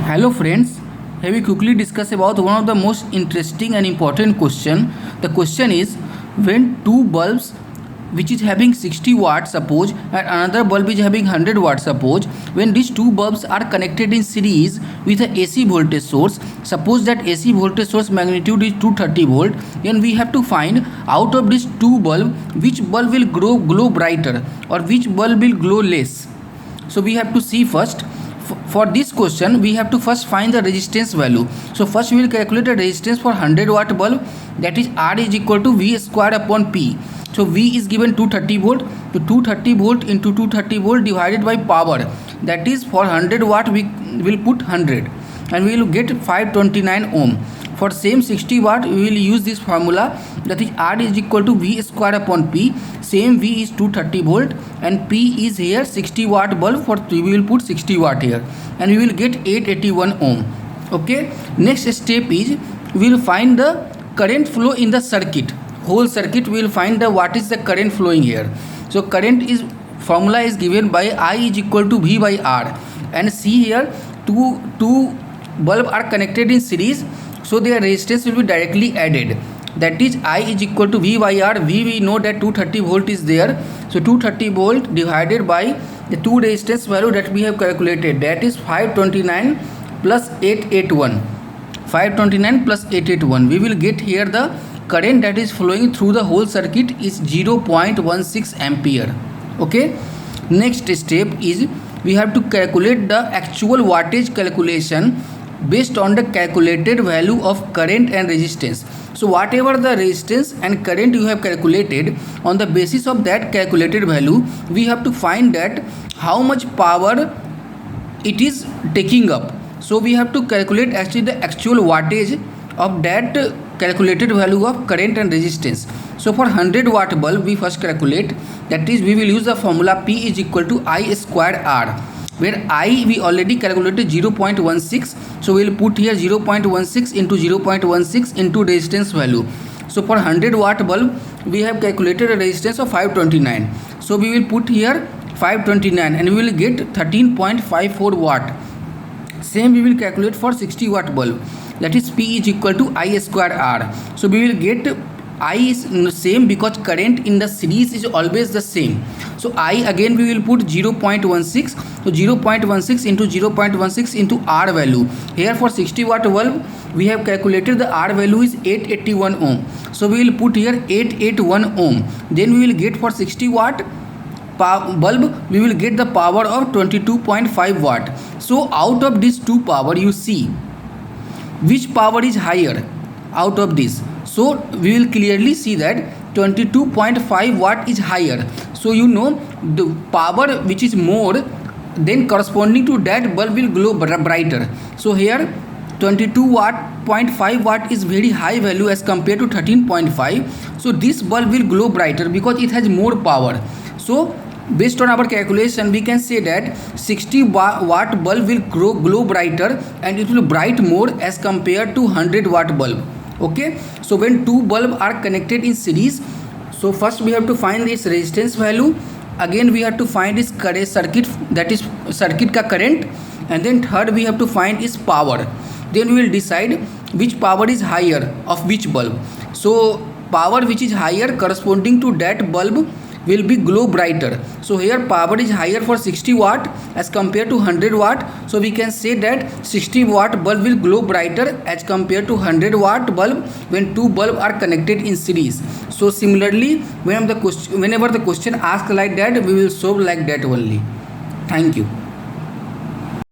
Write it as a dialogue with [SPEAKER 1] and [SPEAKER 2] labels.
[SPEAKER 1] Hello friends, here we quickly discuss about one of the most interesting and important question. The question is, when two bulbs which is having 60 watts suppose and another bulb is having 100 watts suppose, when these two bulbs are connected in series with a AC voltage source, suppose that AC voltage source magnitude is 230 volt, then we have to find out of these two bulb which bulb will glow brighter or which bulb will glow less. So we have to see first. For this question we have to first find the resistance value. So first we will calculate the resistance for 100 watt bulb, that is R is equal to V square upon P. So V is given 230 volt, so 230 volt into 230 volt divided by power, that is for 100 watt we will put 100 and we will get 529 ohm. For same 60 watt we will use this formula, that is R is equal to V square upon P. Same V is 230 volt and P is here 60 watt bulb, for we will put 60 watt here and we will get 881 ohm. Okay, next step is we will find the current flow in the circuit, whole circuit. We will find the what is the current flowing here. So current is formula is given by I is equal to V by R, and see here two bulb are connected in series, so their resistance will be directly added, that is I is equal to V by R. V we know that 230 volt is there, so 230 volt divided by the two resistance value that we have calculated, that is 529 plus 881. 529 plus 881, we will get here the current that is flowing through the whole circuit is 0.16 ampere. Okay, next step is we have to calculate the actual wattage calculation based on the calculated value of current and resistance. So whatever the resistance and current you have calculated, on the basis of that calculated value we have to find that how much power it is taking up. So we have to calculate actually the actual wattage of that calculated value of current and resistance. So for 100 watt bulb we first calculate, that is we will use the formula P is equal to I square R, where I we already calculated 0.16, so we will put here 0.16 into 0.16 into resistance value. So for 100 watt bulb we have calculated a resistance of 529, so we will put here 529 and we will get 13.54 watt. Same we will calculate for 60 watt bulb, that is P is equal to I square R. So we will get I is same because current in the series is always the same. So I again we will put 0.16, so 0.16 into 0.16 into R value. Here for 60 watt bulb we have calculated the R value is 881 ohm. So we will put here 881 ohm. Then we will get for 60 watt bulb we will get the power of 22.5 watt. So out of these two power, you see which power is higher out of this. So we will clearly see that 22.5 watt is higher. So you know the power which is more, then corresponding to that bulb will glow brighter. So here 22.5 watt is very high value as compared to 13.5. So this bulb will glow brighter because it has more power. So based on our calculation we can say that 60 watt bulb will glow brighter and it will bright more as compared to 100 watt bulb. Okay, so when two bulb are connected in series, so first we have to find this resistance value, again we have to find this current circuit, that is circuit ka current, and then third we have to find is power. Then we will decide which power is higher of which bulb. So power which is higher corresponding to that bulb will be glow brighter. So here power is higher for 60 watt as compared to 100 watt. So we can say that 60 watt bulb will glow brighter as compared to 100 watt bulb when two bulb are connected in series. So similarly whenever the question asks like that, we will solve like that only. Thank you.